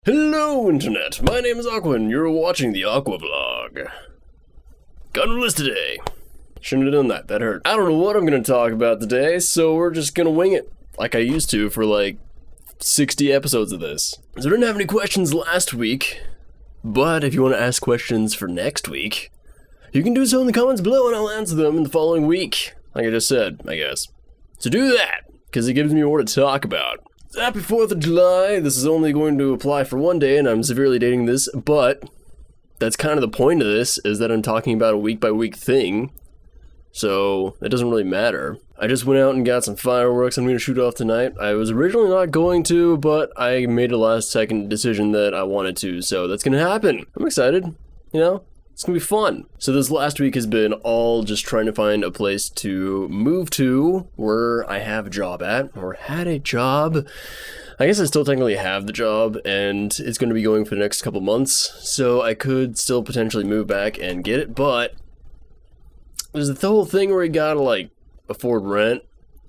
Hello, Internet. My name is Aqua, and you're watching the Aqua vlog. Got on the list today. Shouldn't have done that. That hurt. I don't know what I'm going to talk about today, so we're just going to wing it, like I used to for like 60 episodes of this. So I didn't have any questions last week, but if you want to ask questions for next week, you can do so in the comments below, and I'll answer them in the following week, like I just said, I guess. So do that, because it gives me more to talk about. Happy 4th of July. This is only going to apply for one day, and I'm severely dating this, but that's kind of the point of this, is that I'm talking about a week-by-week thing, so it doesn't really matter. I just went out and got some fireworks I'm going to shoot off tonight. I was originally not going to, but I made a last-second decision that I wanted to, so that's going to happen. I'm excited, you know? It's gonna be fun. So this last week has been all just trying to find a place to move to where I have a job at, or had a job. I guess I still technically have the job, and it's gonna be going for the next couple months, so I could still potentially move back and get it, but there's the whole thing where you gotta like afford rent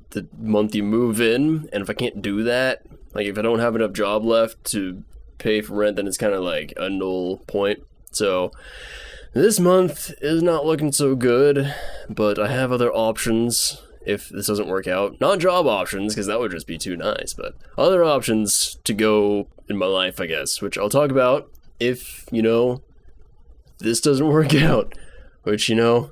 the month you move in, and if I can't do that, like if I don't have enough job left to pay for rent, then it's kind of like a null point. So this month is not looking so good, but I have other options if this doesn't work out. Not job options, because that would just be too nice, but other options to go in my life, I guess, which I'll talk about if, you know, this doesn't work out, which, you know,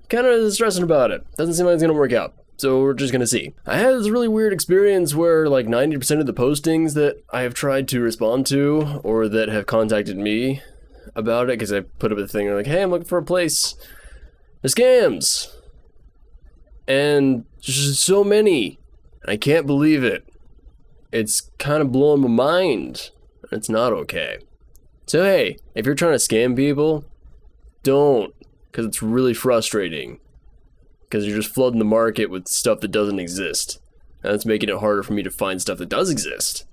kind of stressing about it. Doesn't seem like it's going to work out, so we're just going to see. I had this really weird experience where like 90% of the postings that I have tried to respond to, or that have contacted me about it, because I put up a thing like, hey, I'm looking for a place, there's scams, and just so many, I can't believe it. It's kind of blowing my mind. It's not okay. So hey, if you're trying to scam people, don't, because it's really frustrating, because you're just flooding the market with stuff that doesn't exist, and it's making it harder for me to find stuff that does exist.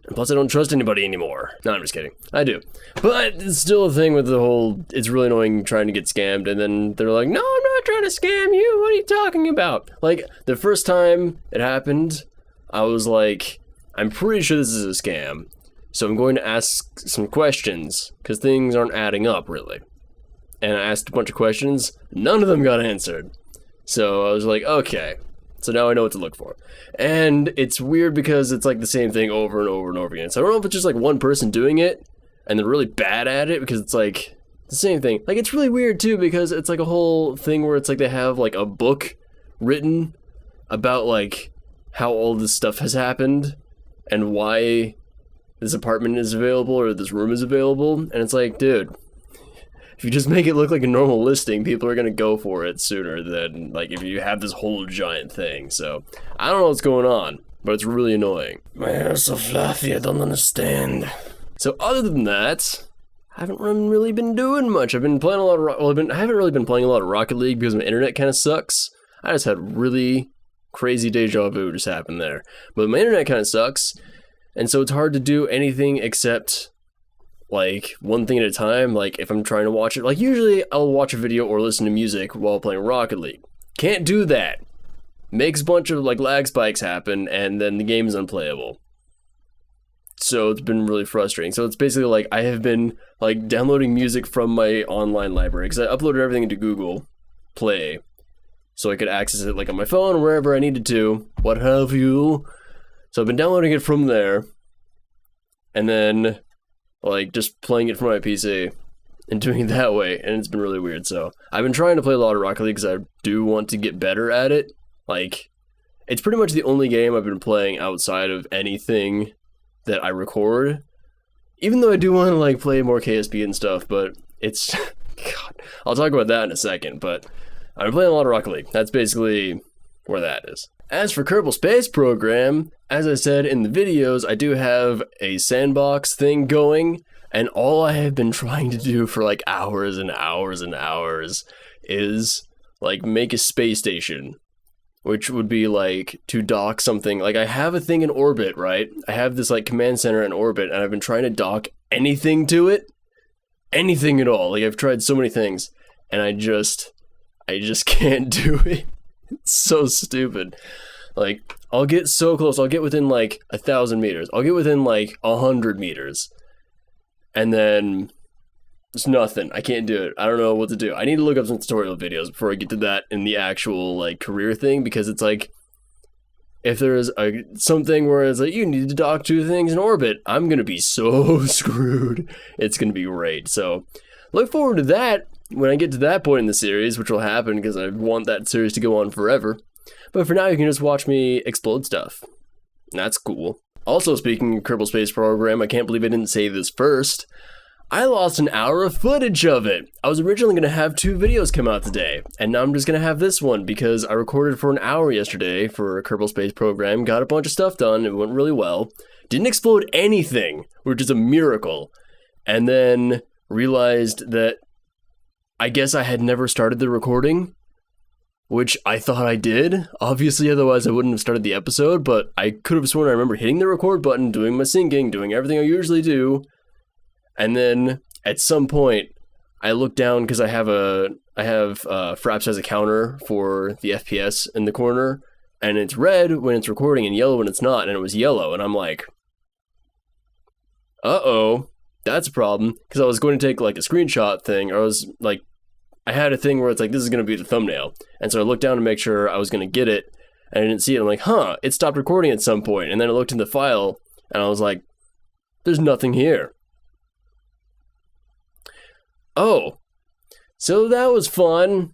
And plus, I don't trust anybody anymore. No, I'm just kidding. I do. But it's still a thing with the whole, it's really annoying trying to get scammed, and then they're like, no, I'm not trying to scam you. What are you talking about? Like, the first time it happened, I was like, I'm pretty sure this is a scam. So I'm going to ask some questions, because things aren't adding up, really. And I asked a bunch of questions. None of them got answered. So I was like, okay. So now I know what to look for. And it's weird because it's like the same thing over and over and over again. So I don't know if it's just like one person doing it and they're really bad at it, because it's like the same thing. Like, it's really weird too, because it's like a whole thing where it's like they have like a book written about like how all this stuff has happened and why this apartment is available or this room is available. And it's like, dude, if you just make it look like a normal listing, people are gonna go for it sooner than like if you have this whole giant thing. So I don't know what's going on, but it's really annoying. My hair's so fluffy, I don't understand. So other than that, I haven't really been doing much. I've been playing a lot of I haven't really been playing a lot of Rocket League because my internet kind of sucks. I just had really crazy deja vu just happened there, but my internet kind of sucks, and so it's hard to do anything except like one thing at a time. Like if I'm trying to watch it, like usually I'll watch a video or listen to music while playing Rocket League. Can't do that. Makes a bunch of like lag spikes happen, and then the game is unplayable. So it's been really frustrating. So it's basically like I have been like downloading music from my online library, because I uploaded everything into Google Play so I could access it like on my phone or wherever I needed to, what have you. So I've been downloading it from there, and then like just playing it from my PC and doing it that way, and it's been really weird. So I've been trying to play a lot of Rocket League because I do want to get better at it. Like, it's pretty much the only game I've been playing outside of anything that I record, even though I do want to like play more KSP and stuff, but it's God, I'll talk about that in a second. But I've been playing a lot of Rocket League. That's basically where that is. As for Kerbal Space Program, as I said in the videos, I do have a sandbox thing going, and all I have been trying to do for like hours and hours and hours is like make a space station, which would be like to dock something. Like I have a thing in orbit, right? I have this like command center in orbit, and I've been trying to dock anything to it, anything at all. Like I've tried so many things, and I just can't do it. It's so stupid. Like, I'll get so close. I'll get within like 1,000 meters. I'll get within like 100 meters. And then there's nothing. I can't do it. I don't know what to do. I need to look up some tutorial videos before I get to that in the actual like career thing, because it's like, if there's something where it's like, you need to dock 2 things in orbit, I'm going to be so screwed. It's going to be great. So look forward to that when I get to that point in the series, which will happen because I want that series to go on forever. But for now, you can just watch me explode stuff. That's cool. Also, speaking of Kerbal Space Program, I can't believe I didn't say this first. I lost an hour of footage of it. I was originally going to have 2 videos come out today, and now I'm just going to have this one because I recorded for an hour yesterday for a Kerbal Space Program, got a bunch of stuff done, it went really well, didn't explode anything, which is a miracle, and then realized that I guess I had never started the recording, which I thought I did. Obviously, otherwise I wouldn't have started the episode, but I could have sworn I remember hitting the record button, doing my syncing, doing everything I usually do. And then at some point, I look down because I have Fraps as a counter for the FPS in the corner, and it's red when it's recording and yellow when it's not, and it was yellow, and I'm like, uh-oh, that's a problem, because I was going to take like a screenshot thing, or I had a thing where it's like, this is going to be the thumbnail, and so I looked down to make sure I was going to get it, and I didn't see it. I'm like, huh, it stopped recording at some point, and then I looked in the file, and I was like, there's nothing here. Oh, so that was fun.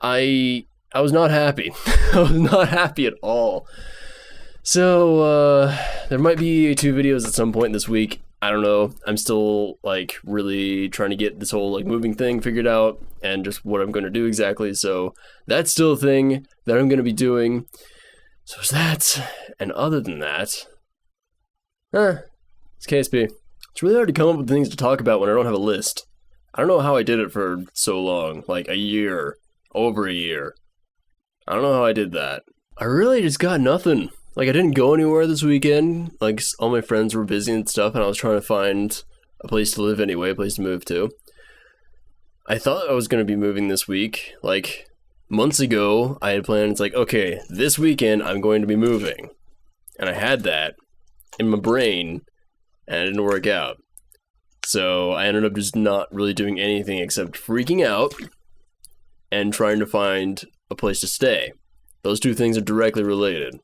I was not happy. I was not happy at all. So, there might be 2 videos at some point this week. I don't know. I'm still, like, really trying to get this whole, like, moving thing figured out and just what I'm going to do exactly. So, that's still a thing that I'm going to be doing. So, there's that. And other than that, it's KSP. It's really hard to come up with things to talk about when I don't have a list. I don't know how I did it for so long, like a year, over a year. I don't know how I did that. I really just got nothing. Like, I didn't go anywhere this weekend. Like, all my friends were busy and stuff, and I was trying to find a place to live anyway, a place to move to. I thought I was going to be moving this week. Like, months ago, I had planned, it's like, okay, this weekend I'm going to be moving. And I had that in my brain, and it didn't work out. So I ended up just not really doing anything except freaking out and trying to find a place to stay. Those 2 things are directly related.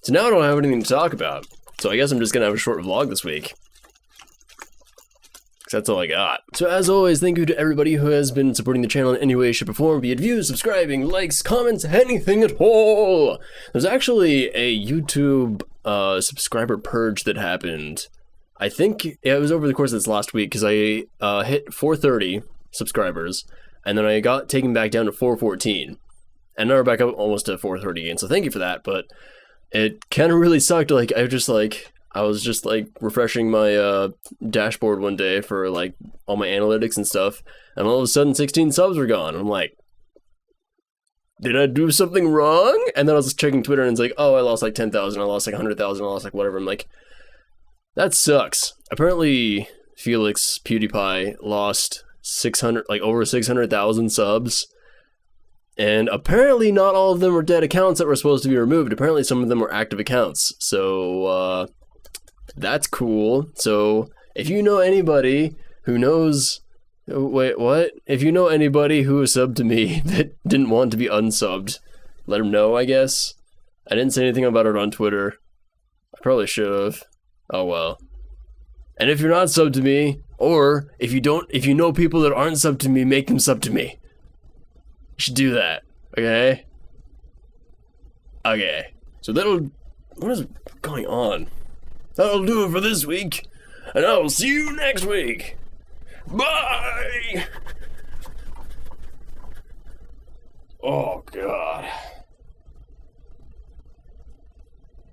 So now I don't have anything to talk about. So I guess I'm just going to have a short vlog this week. Because that's all I got. So as always, thank you to everybody who has been supporting the channel in any way, shape, or form, be it views, subscribing, likes, comments, anything at all. There's actually a YouTube subscriber purge that happened. I think it was over the course of this last week, because I hit 430 subscribers, and then I got taken back down to 414, and now we're back up almost to 430 again, so thank you for that. But it kind of really sucked. Like, I was just refreshing my dashboard one day for like all my analytics and stuff, and all of a sudden 16 subs were gone. I'm like, did I do something wrong? And then I was checking Twitter, and it's like, oh, I lost like 10,000, I lost like 100,000, I lost like whatever. I'm like, that sucks. Apparently, Felix PewDiePie lost over 600,000 subs, and apparently not all of them were dead accounts that were supposed to be removed. Apparently some of them were active accounts, so that's cool. So if you know anybody who knows, wait, what? If you know anybody who was subbed to me that didn't want to be unsubbed, let them know, I guess. I didn't say anything about it on Twitter. I probably should have. Oh well. And if you're not subbed to me, or if you know people that aren't subbed to me, make them sub to me. You should do that, okay? Okay. So what is going on? That'll do it for this week, and I will see you next week. Bye!